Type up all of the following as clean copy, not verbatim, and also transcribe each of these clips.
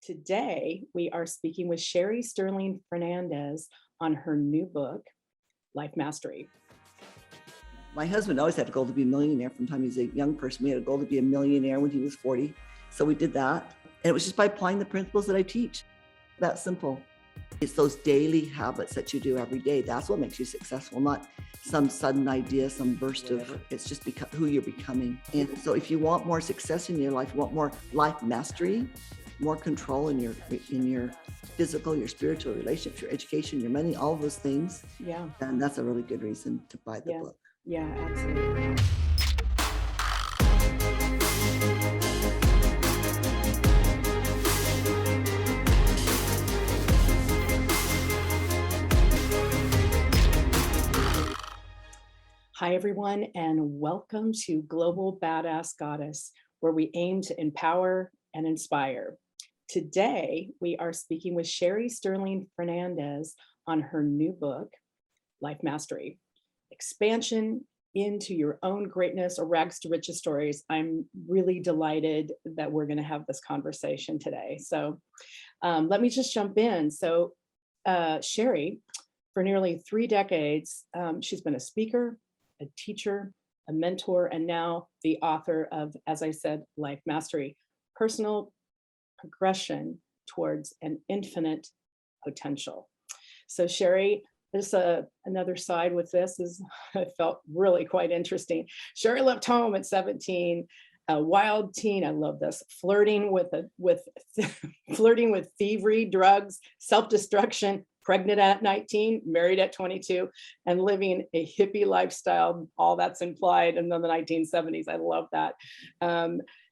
Today, we are speaking with Sherry Sterling Fernandez on her new book, Life Mastery. My husband always had a goal to be a millionaire from the time he was a young person. We had a goal to be a millionaire when he was 40. So we did that. And it was just by applying the principles that I teach. That simple. It's those daily habits that you do every day. That's what makes you successful, not some sudden idea, some burst of, it's just who you're becoming. And so if you want more success in your life, you want more life mastery, more control in your physical, your spiritual relationships, your education, your money, all those things. Yeah. And that's a really good reason to buy the book. Yeah, absolutely. Hi, everyone, and welcome to Global Badass Goddess, where we aim to empower and inspire. Today, we are speaking with Sherry Sterling Fernandez on her new book, Life Mastery, Expansion into Your Own Greatness or Rags to Riches Stories. I'm really delighted that we're going to have this conversation today. So let me just jump in. So Sherry, for nearly 3 decades, she's been a speaker, a teacher, a mentor, and now the author of, as I said, Life Mastery, Personal Progression Towards an Infinite Potential. So Sherry, there's another side with this. I felt really quite interesting. Sherry left home at 17, a wild teen. I love this. Flirting with thievery, drugs, self-destruction, pregnant at 19, married at 22, and living a hippie lifestyle. All that's implied in the 1970s. I love that.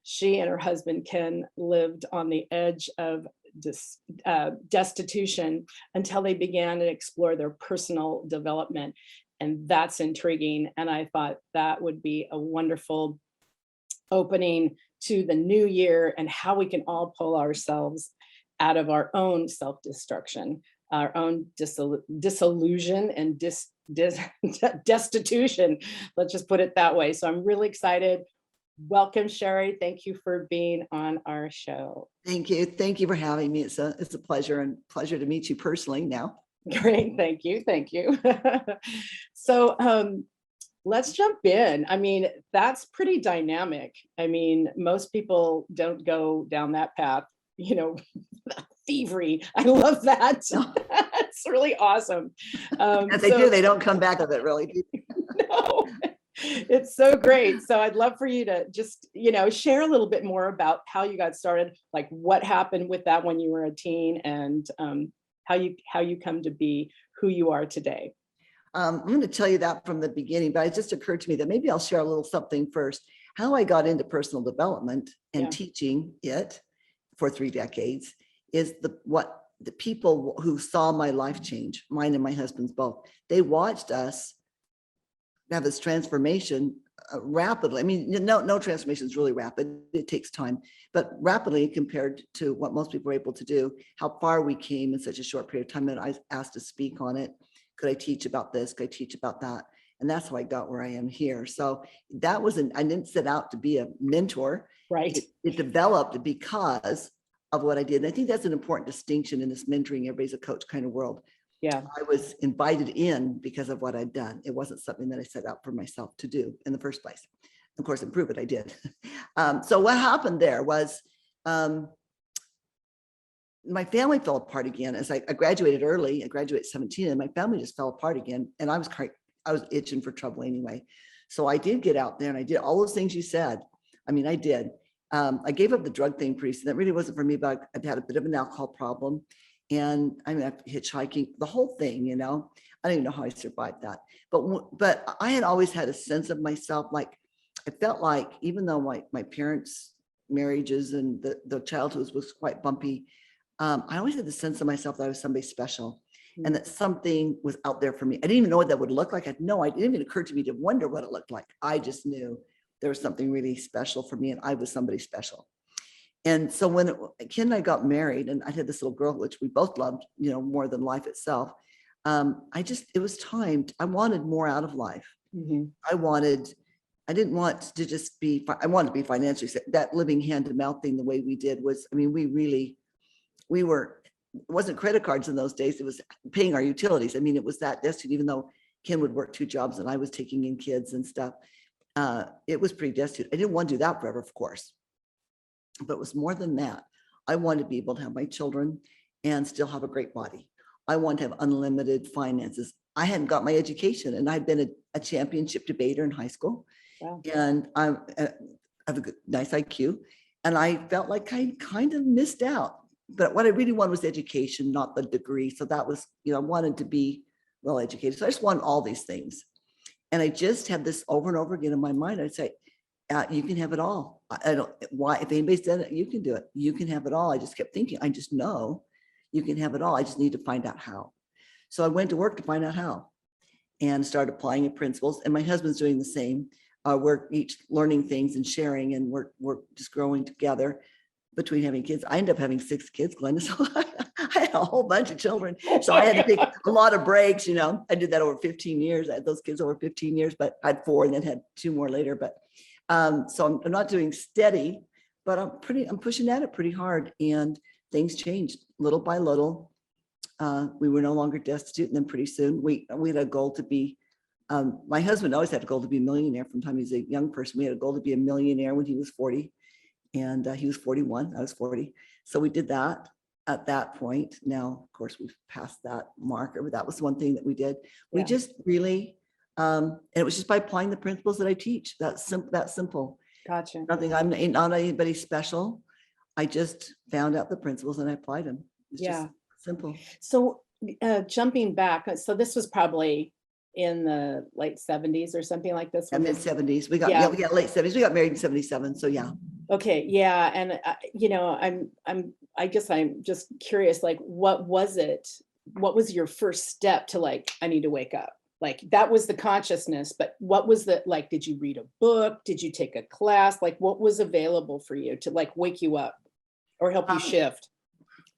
She and her husband, Ken, lived on the edge of destitution until they began to explore their personal development. And that's intriguing. And I thought that would be a wonderful opening to the new year and how we can all pull ourselves out of our own self-destruction, our own disillusion and destitution. Let's just put it that way. So I'm really excited. Welcome, Sherry. Thank you for being on our show. Thank you. Thank you for having me. It's a pleasure, and pleasure to meet you personally now. Great. Thank you. Thank you. So let's jump in. I mean, that's pretty dynamic. I mean, most people don't go down that path, thievery. I love that. It's really awesome. If they do, they don't come back of it, really. No. It's so great. So I'd love for you to just, share a little bit more about how you got started, like what happened with that when you were a teen, and how you come to be who you are today. I'm going to tell you that from the beginning, but it just occurred to me that maybe I'll share a little something first. How I got into personal development and teaching it for 3 decades is what the people who saw my life change, mine and my husband's both, they watched us have this transformation rapidly. I mean, no transformation is really rapid. It takes time, but rapidly compared to what most people are able to do, how far we came in such a short period of time. And I was asked to speak on it. Could I teach about this? Could I teach about that? And that's how I got where I am here. So that I didn't set out to be a mentor. Right. It developed because of what I did. And I think that's an important distinction in this mentoring, everybody's a coach kind of world. Yeah. I was invited in because of what I'd done. It wasn't something that I set out for myself to do in the first place. Of course, improve it, I did. So what happened there was my family fell apart again. As I graduated early, I graduated at 17, and my family just fell apart again. And I was itching for trouble anyway. So I did get out there and I did all those things you said. I mean, I did. I gave up the drug thing pretty soon. That really wasn't for me, but I'd had a bit of an alcohol problem. And I mean, hitchhiking, the whole thing, I don't even know how I survived that. But I had always had a sense of myself, like I felt like, even though my parents' marriages and the childhood was quite bumpy, I always had the sense of myself that I was somebody special, and that something was out there for me. I didn't even know what that would look like. It didn't even occur to me to wonder what it looked like. I just knew there was something really special for me, and I was somebody special. And so when Ken and I got married, and I had this little girl, which we both loved, more than life itself, it was time. I wanted more out of life. Mm-hmm. I didn't want to just I wanted to be financially set. That living hand to mouth thing, the way we did was, I mean, we really it wasn't credit cards in those days. It was paying our utilities. I mean, it was that destitute, even though Ken would work 2 jobs and I was taking in kids and stuff. It was pretty destitute. I didn't want to do that forever, of course, but it was more than that. I wanted to be able to have my children and still have a great body. I wanted to have unlimited finances. I hadn't got my education, and I'd been a championship debater in high school. Wow. And I have a good, nice IQ. And I felt like I kind of missed out. But what I really wanted was education, not the degree. So that was, I wanted to be well educated. So I just wanted all these things. And I just had this over and over again in my mind. I'd say, you can have it all. I don't, why, if anybody's done it, you can do it. You can have it all. I just kept thinking, I just know you can have it all. I just need to find out how. So I went to work to find out how and started applying in principles. And my husband's doing the same. We're each learning things and sharing, and we're just growing together between having kids. I ended up having 6 kids, Glenda. So I had a whole bunch of children. So I had to take a lot of breaks, I did that over 15 years. I had those kids over 15 years, but I had 4 and then had 2 more later. But so I'm not doing steady, but I'm pushing at it pretty hard, and things changed little by little. We were no longer destitute. And then pretty soon we had a goal to be, my husband always had a goal to be a millionaire from the time he was a young person. We had a goal to be a millionaire when he was 40, and he was 41, I was 40. So we did that at that point. Now, of course, we've passed that marker, but that was one thing that we did. We just really, and it was just by applying the principles that I teach. That's simple. Gotcha. I'm not anybody special. I just found out the principles and I applied them. It's just simple. So jumping back, so this was probably in the late 70s or something like this. Mid 70s. We got late 70s. We got married in 77. So yeah. Okay. Yeah. And I guess I'm just curious, like, what was it? What was your first step to, like, I need to wake up? Like, that was the consciousness, but what was the, like, did you read a book? Did you take a class? Like, what was available for you to, like, wake you up or help you shift?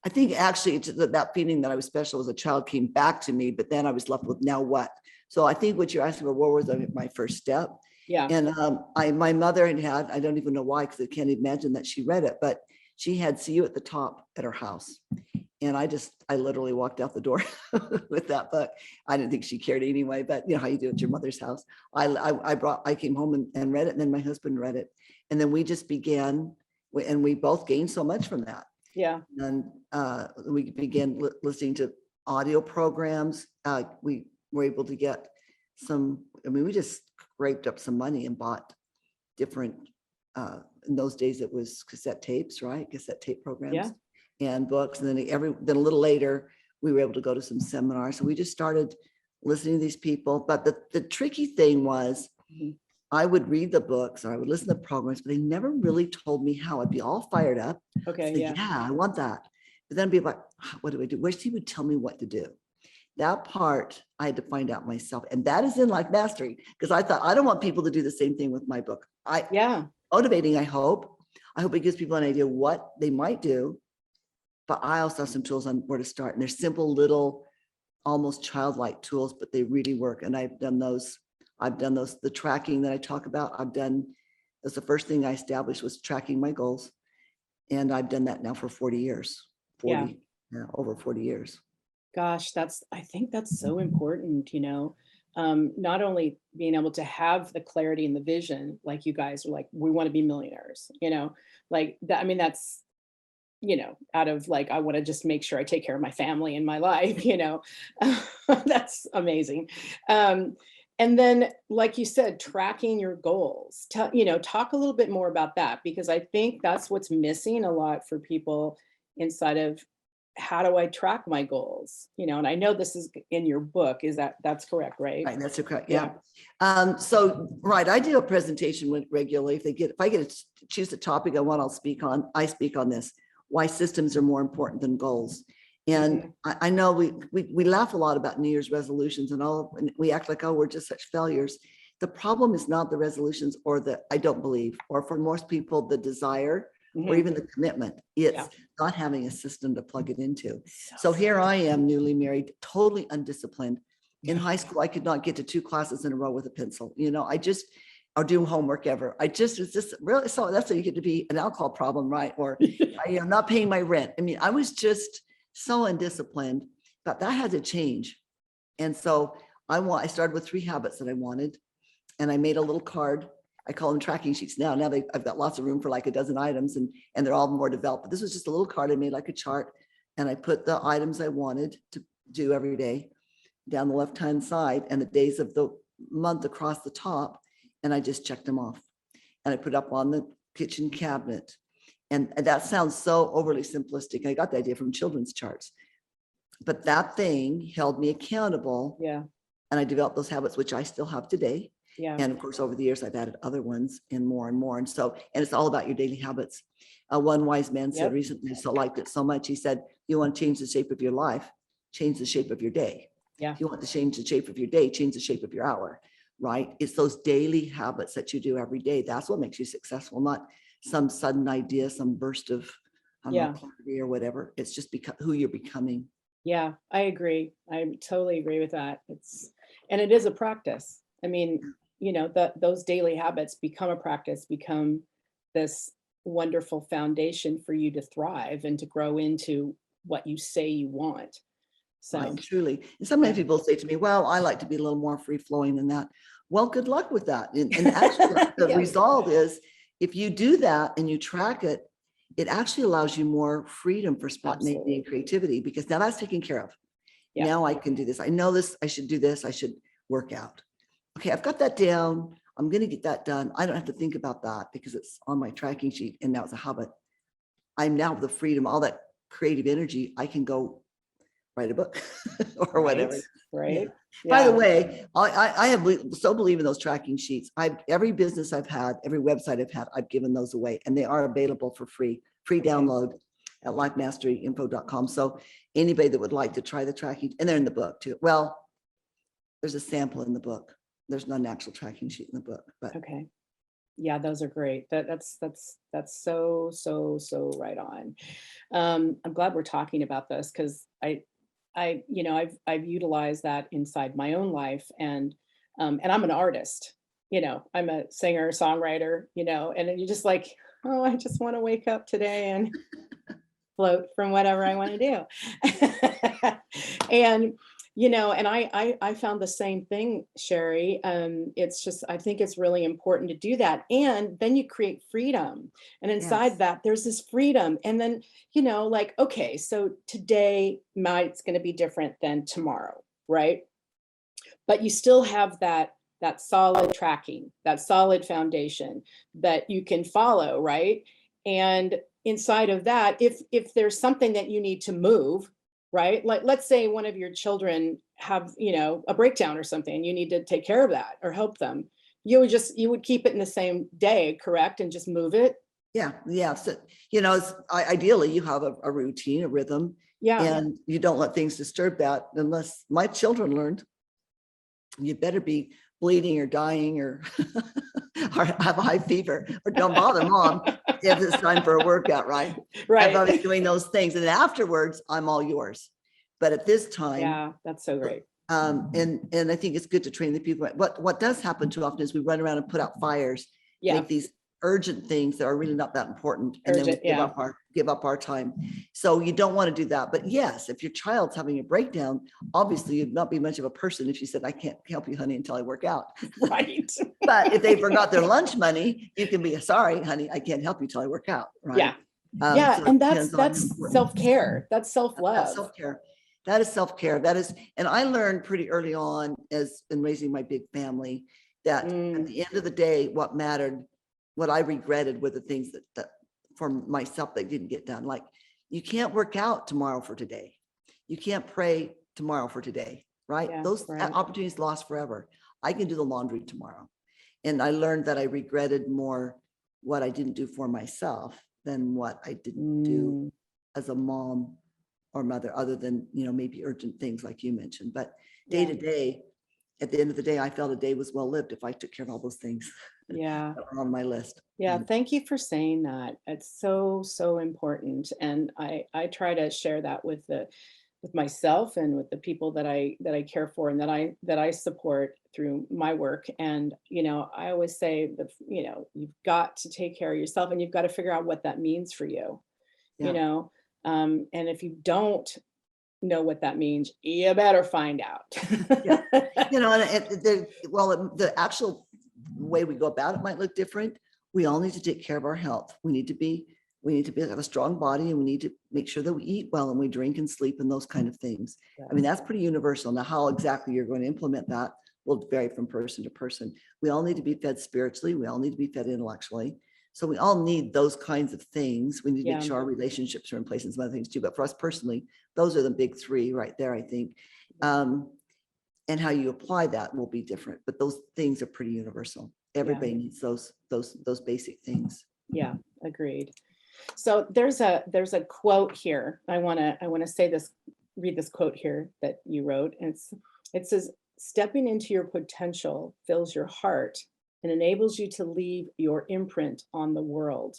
I think actually that feeling that I was special as a child came back to me, but then I was left with now what? So I think what you're asking for, what was my first step? Yeah. And my mother had, I don't even know why, because I can't imagine that she read it, but she had See You at the Top at her house. And I literally walked out the door with that book. I didn't think she cared anyway, but you know how you do at your mother's house. I came home and read it, and then my husband read it. And then we just began, and we both gained so much from that. Yeah. And we began listening to audio programs. We were able to get we just scraped up some money and bought different, in those days it was cassette tapes, right? Cassette tape programs and books. And then a little later, we were able to go to some seminars. So we just started listening to these people. But the tricky thing was, I would read the books or I would listen to the programs, but they never really told me how. I'd be all fired up. Okay. Say, I want that. But then I'd be like, what do I do? Wish he would tell me what to do. That part I had to find out myself. And that is in Life Mastery, because I thought, I don't want people to do the same thing with my book. Motivating, I hope. I hope it gives people an idea what they might do. But I also have some tools on where to start. And they're simple little, almost childlike tools, but they really work. And I've done those. The tracking that I talk about, that's the first thing I established was tracking my goals. And I've done that now for 40 years, over 40 years. Gosh, I think that's so important, not only being able to have the clarity and the vision, like you guys are like, we want to be millionaires, like that. I mean, that's, out of like, I want to just make sure I take care of my family and my life, that's amazing. And then, like you said, tracking your goals, talk a little bit more about that, because I think that's what's missing a lot for people inside of, how do I track my goals? And I know this is in your book. That's correct, right? Right, that's correct. Yeah. I do a presentation regularly. If I get to choose a topic I want, I speak on this, why systems are more important than goals. And I know we laugh a lot about New Year's resolutions and we act like, we're just such failures. The problem is not the resolutions I don't believe, or for most people, the desire or even the commitment. It's not having a system to plug it into. So here I am, newly married, totally undisciplined. In high school, I could not get to 2 classes in a row with a pencil. or do homework ever. It's just really, so that's how you get to be an alcohol problem, right? Or I'm not paying my rent. I mean, I was just so undisciplined, but that had to change. And so I started with 3 habits that I wanted, and I made a little card. I call them tracking sheets now. Now I've got lots of room for like a dozen items, and they're all more developed. But this was just a little card I made like a chart, and I put the items I wanted to do every day down the left-hand side and the days of the month across the top. And I just checked them off, and I put up on the kitchen cabinet. And that sounds so overly simplistic. I got the idea from children's charts, but that thing held me accountable. Yeah. And I developed those habits, which I still have today. Yeah. And of course, over the years, I've added other ones and more and more. And so, and it's all about your daily habits. One wise man said recently, so liked it so much. He said, you want to change the shape of your life, change the shape of your day. Yeah. If you want to change the shape of your day, change the shape of your hour, right? It's those daily habits that you do every day. That's what makes you successful, not some sudden idea, some burst of clarity or whatever. It's just who you're becoming. Yeah, I agree. I totally agree with that. And it is a practice. I mean, those daily habits become a practice, become this wonderful foundation for you to thrive and to grow into what you say you want. So right, truly. And sometimes people say to me, well, I like to be a little more free flowing than that. Well, good luck with that. And actually the result is, if you do that and you track it, it actually allows you more freedom for spontaneity and creativity, because now that's taken care of. Yeah. Now I can do this. I know this, I should do this. I should work out. Okay, I've got that down. I'm going to get that done. I don't have to think about that because it's on my tracking sheet, and now it's a habit. I'm now the freedom, all that creative energy. I can go write a book or whatever. Right. Yeah. By the way, I have so believe in those tracking sheets. Every business I've had, every website I've had, I've given those away, and they are available for free download at lifemasteryinfo.com. So anybody that would like to try the tracking, and they're in the book too. Well, there's a sample in the book. There's not an actual tracking sheet in the book, but okay. Yeah, those are great. That's so right on. I'm glad we're talking about this, because I've utilized that inside my own life, and I'm an artist, I'm a singer, songwriter, and then you're just like, oh, I just want to wake up today and float from whatever I want to do. And and I found the same thing, Sherry. It's just, I think it's really important to do that. And then you create freedom. And inside that, there's this freedom. And then, like, okay, so today it's going to be different than tomorrow, right? But you still have that solid tracking, that solid foundation that you can follow, right? And inside of that, if there's something that you need to move, right? Like, let's say one of your children have, a breakdown or something, you need to take care of that or help them. You would keep it in the same day, correct? And just move it. Yeah. So, ideally you have a routine, a rhythm, and you don't let things disturb that. Unless my children learned, you better be bleeding or dying or or have a high fever, or don't bother mom if it's time for a workout, right? Right. I'll be doing those things, and afterwards I'm all yours. But at this time, that's so great. And I think it's good to train the people. What does happen too often is we run around and put out fires, make these urgent things that are really not that important, and then we give up our time. So you don't want to do that. But yes, if your child's having a breakdown, obviously you'd not be much of a person if you said, I can't help you, honey, until I work out. Right. But if they forgot their lunch money, you can be, sorry, honey, I can't help you till I work out. Right. So and that's self-care. That's self-love. That's self-care. That is self-care. That is, and I learned pretty early on as in raising my big family that at the end of the day, what mattered, what I regretted were the things that for myself that didn't get done. Like, you can't work out tomorrow for today. You can't pray tomorrow for today, right? Those opportunities lost forever. I can do the laundry tomorrow. And I learned that I regretted more what I didn't do for myself than what I didn't do as a mom or mother, other than, maybe urgent things like you mentioned. But day to day, at the end of the day, I felt a day was well lived if I took care of all those things that were on my list. Thank you for saying that. It's so important. And I try to share that with myself and with the people that I care for and that I support through my work. And, I always say that, you've got to take care of yourself and you've got to figure out what that means for you, you Yeah. know? And if you don't know what that means, you better find out. Yeah. The actual way we go about it might look different. We all need to take care of our health. We need to have a strong body, and we need to make sure that we eat well and we drink and sleep and those kind of things. Yeah. I mean, that's pretty universal. Now, how exactly you're going to implement that will vary from person to person. We all need to be fed spiritually. We all need to be fed intellectually. So we all need those kinds of things. We need to make sure our relationships are in place and some other things too. But for us personally, those are the big three right there, I think. And how you apply that will be different, but those things are pretty universal. Everybody needs those basic things. Yeah, agreed. So there's a quote here. I want to read this quote here that you wrote. And it says, "Stepping into your potential fills your heart and enables you to leave your imprint on the world."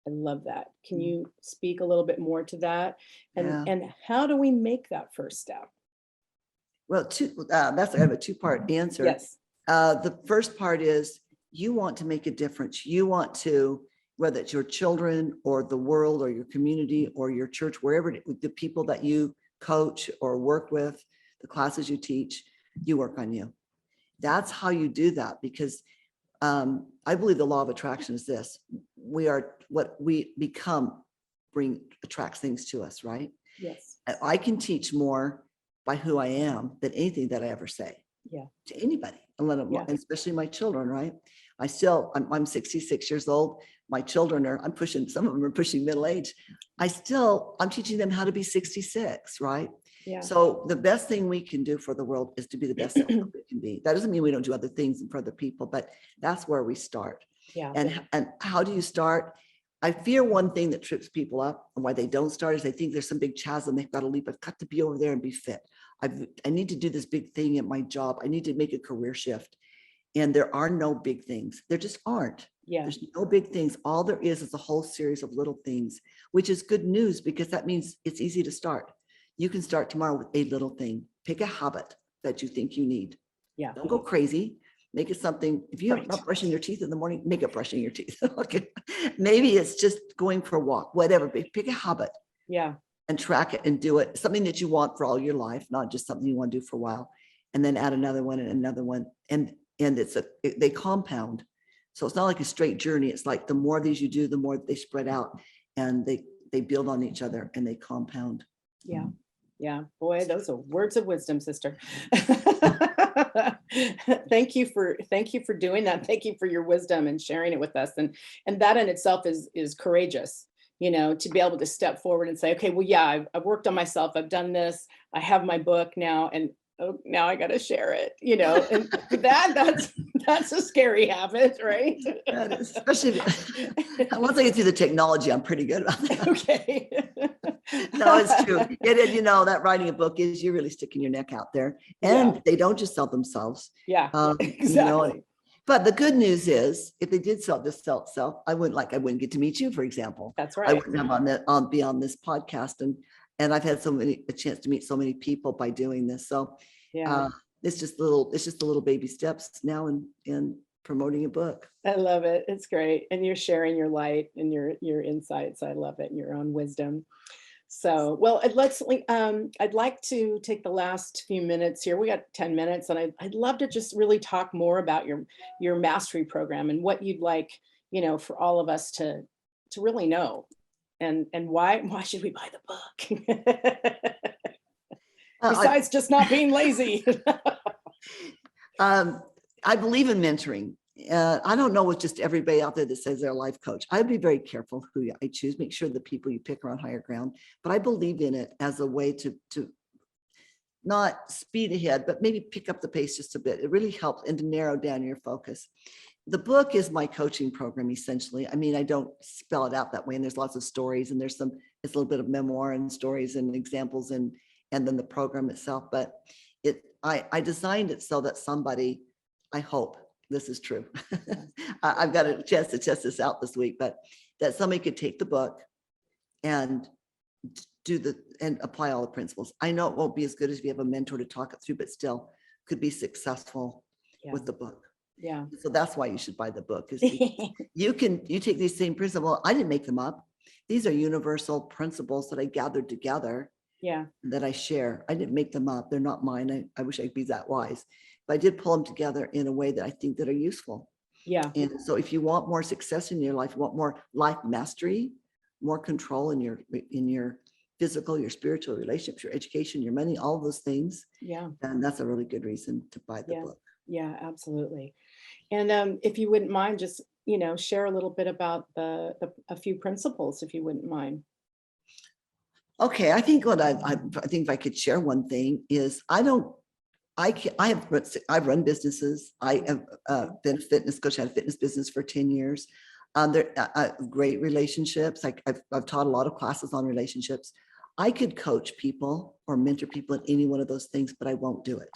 I love that. Can you speak a little bit more to that? And how do we make that first step? Well, that's I have a two-part answer. Yes. The first part is you want to make a difference. You want to, whether it's your children or the world or your community or your church, wherever the people that you coach or work with, the classes you teach, you work on you. That's how you do that, because I believe the law of attraction is this: we are what we become attracts things to us, right? Yes. I can teach more by who I am than anything that I ever say to anybody, and especially my children, right? I'm 66 years old. My children some of them are pushing middle age. I'm teaching them how to be 66, right? Yeah. So the best thing we can do for the world is to be the best that we can be. That doesn't mean we don't do other things for other people, but that's where we start. Yeah. And how do you start? I fear one thing that trips people up and why they don't start is they think there's some big chasm they've got to leap. I've got to be over there and be fit. I need to do this big thing at my job. I need to make a career shift. And there are no big things. There just aren't. Yeah. There's no big things. All there is a whole series of little things, which is good news because that means it's easy to start. You can start tomorrow with a little thing. Pick a habit that you think you need. Yeah. Don't go crazy. Make it something. If you're not brushing your teeth in the morning, make it brushing your teeth. Okay. Maybe it's just going for a walk, whatever. Pick a habit. Yeah. And track it and do it. Something that you want for all your life, not just something you want to do for a while. And then add another one and another one. And they compound. So it's not like a straight journey. It's like the more of these you do, the more they spread out and they build on each other and they compound. Yeah. Yeah. Boy, those are words of wisdom, sister. Thank you for doing that. Thank you for your wisdom and sharing it with us. And that in itself is courageous, to be able to step forward and say, okay, well, yeah, I've worked on myself. I've done this. I have my book now. And now I got to share it, and that's a scary habit, right? That is, especially once I get through the technology, I'm pretty good about that. Okay. No, it's true. That writing a book is you're really sticking your neck out there, and they don't just sell themselves. Yeah, exactly. But the good news is, if they did sell itself, I wouldn't get to meet you, for example. That's right. I wouldn't have be on this podcast, and I've had a chance to meet so many people by doing this. So it's just the little baby steps now in promoting a book. I love it. It's great. And you're sharing your light and your insights. I love it. And your own wisdom. So, well, I'd like to take the last few minutes here. We got 10 minutes, and I'd love to just really talk more about your mastery program and what you'd like, for all of us to really know, and why should we buy the book? Besides just not being lazy. I believe in mentoring. I don't know with just everybody out there that says they're a life coach. I'd be very careful who I choose. Make sure the people you pick are on higher ground. But I believe in it as a way to not speed ahead, but maybe pick up the pace just a bit. It really helps and to narrow down your focus. The book is my coaching program, essentially. I mean, I don't spell it out that way. And there's lots of stories, and it's a little bit of memoir and stories and examples and then the program itself. But I designed it so that somebody, I hope this is true. I've got a chance to test this out this week, but that somebody could take the book and and apply all the principles. I know it won't be as good as if you have a mentor to talk it through, but still could be successful Yeah. with the book. Yeah. So that's why you should buy the book. Is you take these same principles. I didn't make them up. These are universal principles that I gathered together. Yeah. That I share. I didn't make them up. They're not mine. I wish I could be that wise, but I did pull them together in a way that I think that are useful. Yeah. And so if you want more success in your life, you want more life mastery, more control in your physical, your spiritual relationships, your education, your money, all those things. Yeah. And that's a really good reason to buy the Yeah. book. Yeah, absolutely. And if you wouldn't mind, just, share a little bit about a few principles, if you wouldn't mind. Okay, I think what I think if I could share one thing is I've run businesses. I have been a fitness coach. I had a fitness business for 10 years. They're great relationships. I've taught a lot of classes on relationships. I could coach people or mentor people in any one of those things, but I won't do it.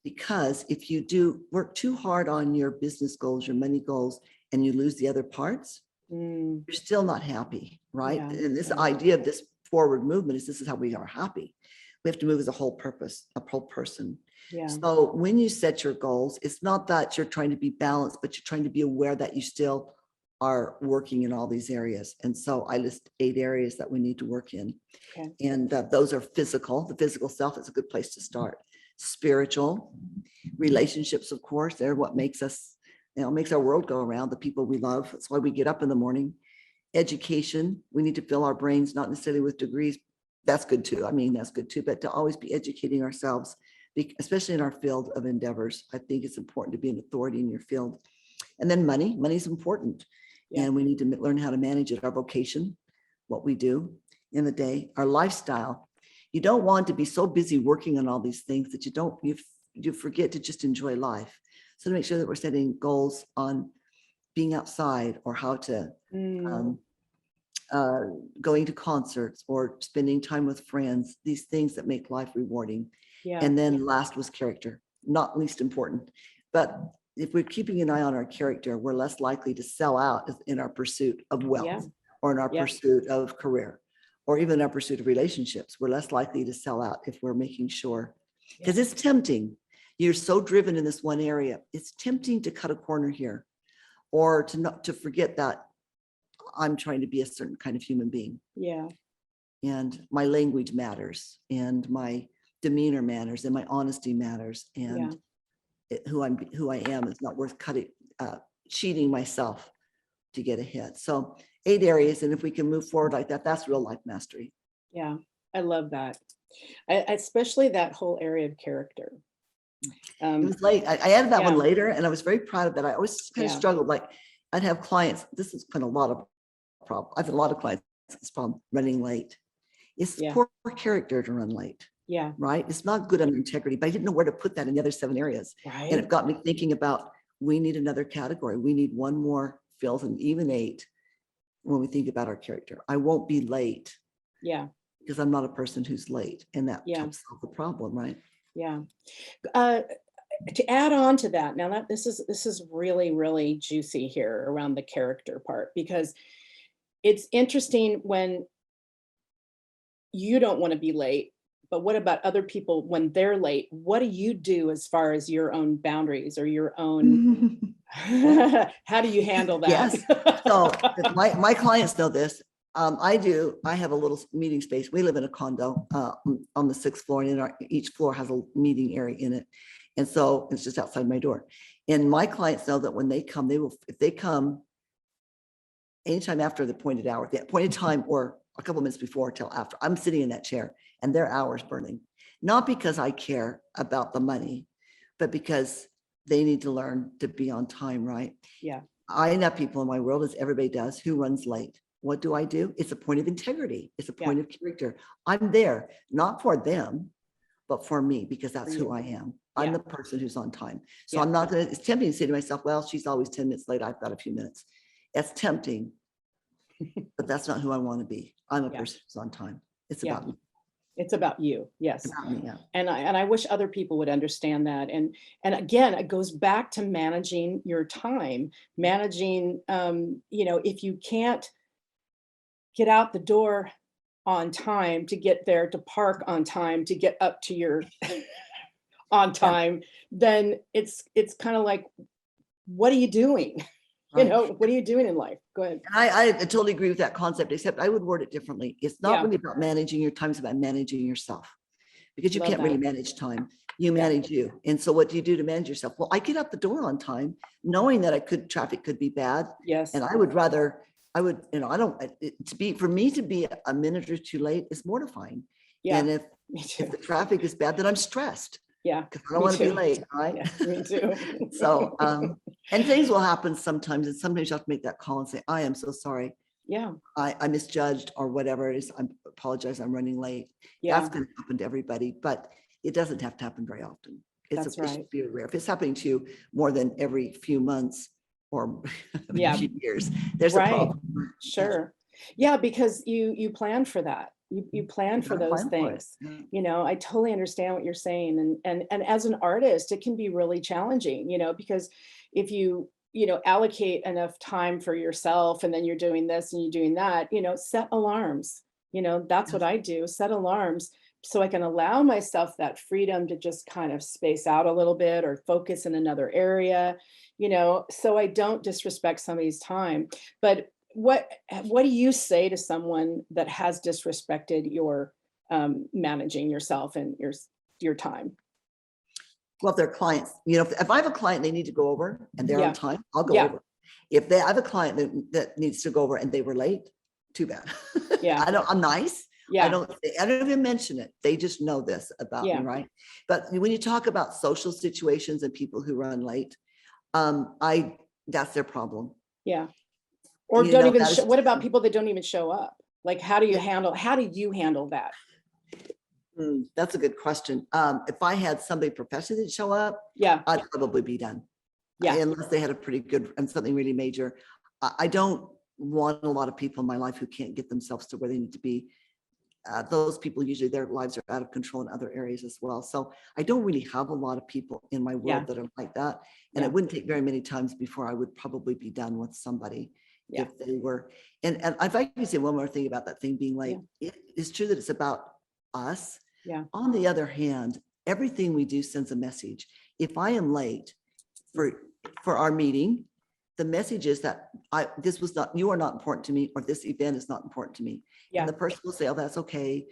Because if you do work too hard on your business goals, your money goals, and you lose the other parts, you're still not happy, right? Yeah, And this yeah. idea of this forward movement is this is how we are happy. We have to move as a whole person. Yeah. So when you set your goals, it's not that you're trying to be balanced, but you're trying to be aware that you still are working in all these areas. And so I list 8 areas that we need to work in. Okay. And those are physical. The physical self is a good place to start. Spiritual, relationships, of course, they're what makes us, makes our world go around, the people we love. That's why we get up in the morning. Education, we need to fill our brains, not necessarily with degrees. That's good too. That's good too, but to always be educating ourselves, especially in our field of endeavors. I think it's important to be an authority in your field. And then money's important. Yeah. And we need to learn how to manage it. Our vocation, what we do in the day, our lifestyle. You don't want to be so busy working on all these things that you forget to just enjoy life. So to make sure that we're setting goals on being outside or how to going to concerts or spending time with friends, these things that make life rewarding. Yeah. And then last was character, not least important. But if we're keeping an eye on our character, we're less likely to sell out in our pursuit of wealth or in our pursuit of career or even our pursuit of relationships. We're less likely to sell out if we're making sure, because it's tempting. You're so driven in this one area. It's tempting to cut a corner here or to forget that I'm trying to be a certain kind of human being. Yeah. And my language matters and my demeanor matters and my honesty matters. And who I am is not worth cheating myself to get ahead. So 8 areas. And if we can move forward like that, that's real life mastery. Yeah. I love that. Especially that whole area of character. It was late. I added that one later and I was very proud of that. I always kind of struggled. Like I'd have clients, this is kind of a lot of problem. I've had a lot of clients, this problem, running late. It's poor character to run late. Yeah. Right. It's not good on integrity, but I didn't know where to put that in the other 7 areas. Right. And it got me thinking about, we need another category. We need one more field and even 8 when we think about our character. I won't be late. Yeah. Because I'm not a person who's late. And that helps solve the problem, right? Yeah. To add on to that, now that this is really, really juicy here around the character part, because it's interesting when you don't want to be late, but what about other people when they're late? What do you do as far as your own boundaries or your own, how do you handle that? Yes. So my clients know this. I have a little meeting space. We live in a condo on the 6th floor, and each floor has a meeting area in it. And so it's just outside my door. And my clients know that when they come, if they come anytime after the appointed hour, the appointed time, or a couple minutes before till after, I'm sitting in that chair and their hour's burning. Not because I care about the money, but because they need to learn to be on time, right? Yeah. I know people in my world, as everybody does, who runs late. What do? It's a point of integrity. It's a point of character. I'm there, not for them, but for me, because that's who I am. I'm the person who's on time. So I'm not it's tempting to say to myself, well, she's always 10 minutes late. I've got a few minutes. It's tempting, but that's not who I want to be. I'm a person who's on time. It's about me. It's about you. Yes. It's about me, yeah. And I wish other people would understand that. And again, it goes back to managing your time, managing, if you can't get out the door on time to get there, to park on time, to get up to your on Yeah, time, then it's kind of like, what are you doing? right. What are you doing in life? Go ahead. And I totally agree with that concept, except I would word it differently. It's not Yeah, really about managing your time, it's about managing yourself. Because you love can't really that. manage time. You Yeah. manage you. And so what do you do to manage yourself? Well, I get out the door on time, knowing that traffic could be bad. And Yes. I don't, for me to be a minute or two late is mortifying. Yeah. And Me if too. the traffic is bad, then I'm stressed Yeah. because I don't Me want to be too. late, right? Yeah. Me too. So, and things will happen sometimes. And sometimes you have to make that call and say, I am so sorry. Yeah. I misjudged or whatever it is. I apologize. I'm running late. That's Yeah. going to happen to everybody, but it doesn't have to happen very often. That's It right. should be rare. If it's happening to you more than every few months or every Yeah. few years, there's a Right. problem. Yeah, Sure. Yeah, because you plan for that. You plan you for gotta those plan for it. things. I totally understand what you're saying. And as an artist, it can be really challenging, because if you allocate enough time for yourself and then you're doing this and you're doing that, set alarms. That's what Yes. I do, set alarms so I can allow myself that freedom to just kind of space out a little bit or focus in another area, so I don't disrespect somebody's time. But what do you say to someone that has disrespected your managing yourself and your time? Well, if they're clients, if I have a client, they need to go over and they're on Yeah, time, I'll go yeah, over. If I have a client that needs to go over and they were late, too bad. yeah, I'm nice. yeah, I don't even mention it. They just know this about me, yeah, right? But when you talk about social situations and people who run late, that's their problem. yeah. Or don't even That show, is, what about people that don't even show up? Like, how do you handle that? that's a good question. If I had somebody professionally that show up, Yeah, I'd probably be done. yeah, Unless they had a pretty good and something really major. I don't want a lot of people in my life who can't get themselves to where they need to be. Those people, usually their lives are out of control in other areas as well. So I don't really have a lot of people in my yeah, world that are like that. And yeah, it wouldn't take very many times before I would probably be done with somebody yeah, if they were. And if I can say one more thing about that thing being yeah, late, it is true that it's about us. yeah. On the other hand, everything we do sends a message. If I am late for our meeting, the message is that you are not important to me, or this event is not important to me. And Yeah, the person will say, oh, that's okay.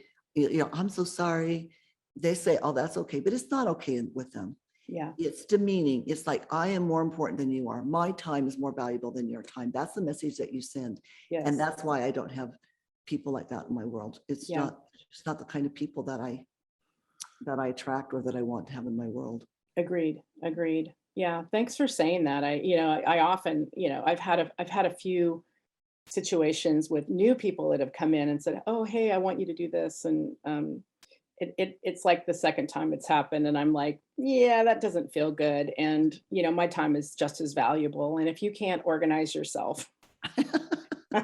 I'm so sorry. They say, oh, that's okay. But it's not okay with them. yeah, It's demeaning. It's like, I am more important than you are. My time is more valuable than your time. That's the message that you send. And yes, that's why I don't have people like that in my world. It's yeah. not the kind of people that I attract or that I want to have in my world. Agreed, agreed. Yeah, thanks for saying that. I often, I've had a few situations with new people that have come in and said, "Oh, hey, I want you to do this," and it's like the second time it's happened, and I'm like, "Yeah, that doesn't feel good." And my time is just as valuable. And if you can't organize yourself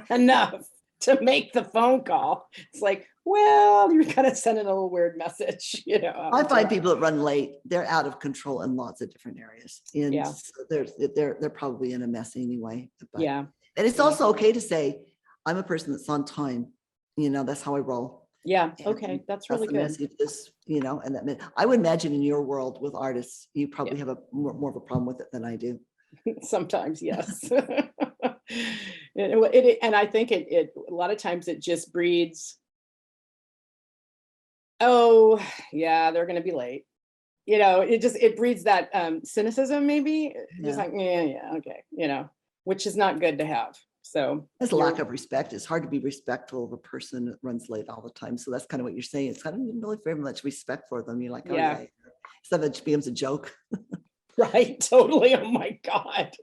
enough to make the phone call, it's like, well, you're kind of sending a little weird message, out I into find that. people that run late, they're out of control in lots of different areas. And Yeah, so they're probably in a mess anyway. But yeah, and it's yeah, also okay to say, I'm a person that's on time. That's how I roll. yeah. And Okay, that's that's really the good. message is, and I would imagine in your world with artists, you Yeah. probably have a more of a problem with it than I do. Sometimes, yes. And I think it a lot of times it just breeds, oh, yeah, they're gonna be late. It breeds that cynicism maybe. Just Yeah. like, yeah, yeah, okay, which is not good to have. So There's a lack you're of respect. It's hard to be respectful of a person that runs late all the time. So that's kind of what you're saying. It's kind of really very much respect for them. You're like, oh yeah, yeah. So that becomes a joke. right, totally. Oh my God.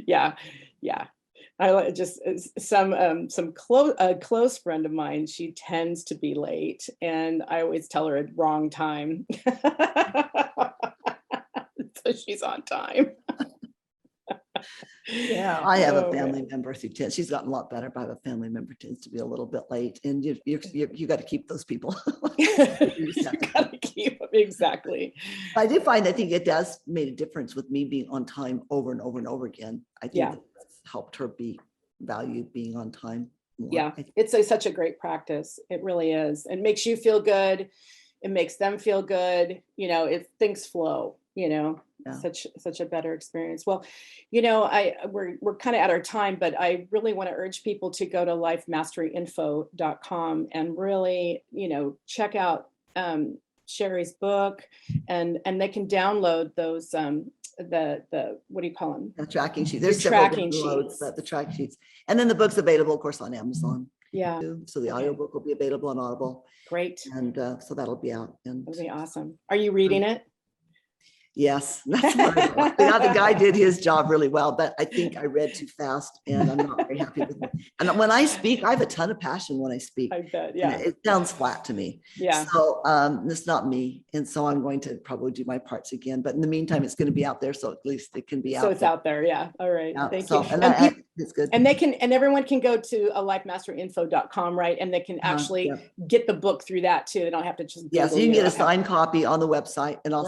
Yeah, yeah. Just some close a close friend of mine. She tends to be late, and I always tell her at wrong time, so she's on time. Yeah, I have a Oh family man, member who tends, she's gotten a lot better, but I have a family member tends to be a little bit late and you got to keep those people. you gotta keep exactly. I do find, I think it does made a difference with me being on time over and over and over again. I think Yeah, that helped her value being on time more. Yeah, it's such a great practice. It really is. It makes you feel good. It makes them feel good. Things flow, Yeah. such a better experience. Well, we're kind of at our time, but I really want to urge people to go to lifemasteryinfo.com and really, check out Sherry's book, and they can download those the what do you call them? The tracking sheet. Your There's several tracking downloads, sheets. but the track sheets. And then the book's available, of course, on Amazon. Yeah. Too. So the Okay. audiobook will be available on Audible. Great. And so that'll be out. And That'll be awesome. Are you reading it? yes, that's what the guy did his job really well, but I think I read too fast and I'm not very happy with it. And when I speak, I have a ton of passion when I speak. I bet, yeah. It sounds flat to me. Yeah. So it's not me. And so I'm going to probably do my parts again. But in the meantime, it's going to be out there. So at least it can be out. So it's out there. Yeah. All right. Yeah. Thank So, you. And it's good. And everyone can go to lifemasterinfo.com, right? And they can actually get the book through that too. They don't have to just. Yes, you can get a signed copy on the website and I'll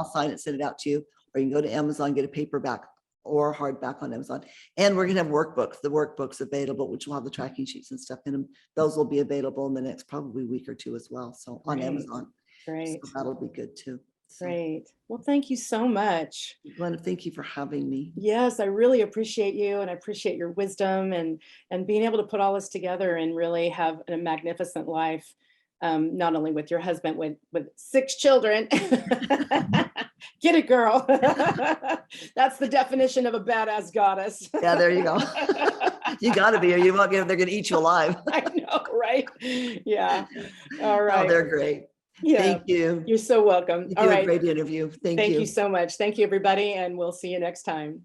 sign it, send it out to you. Or you can go to Amazon, get a paperback or hardback on Amazon. And we're going to have workbooks, the workbooks available, which will have the tracking sheets and stuff in them. Those will be available in the next probably week or two as well. So on Amazon. Great. So that'll be good too. So, great. Well, thank you so much. Glenda, thank you for having me. Yes, I really appreciate you, and I appreciate your wisdom and being able to put all this together and really have a magnificent life. Not only with your husband, with 6 children. Get it, girl. That's the definition of a badass goddess. Yeah, there you go. You got to be, or you won't get. They're going to eat you alive. I know, right? Yeah. All right. Oh, they're great. Yeah. Thank you. You're so welcome. You all did right. a great interview. Thank you. Thank you so much. Thank you, everybody, and we'll see you next time.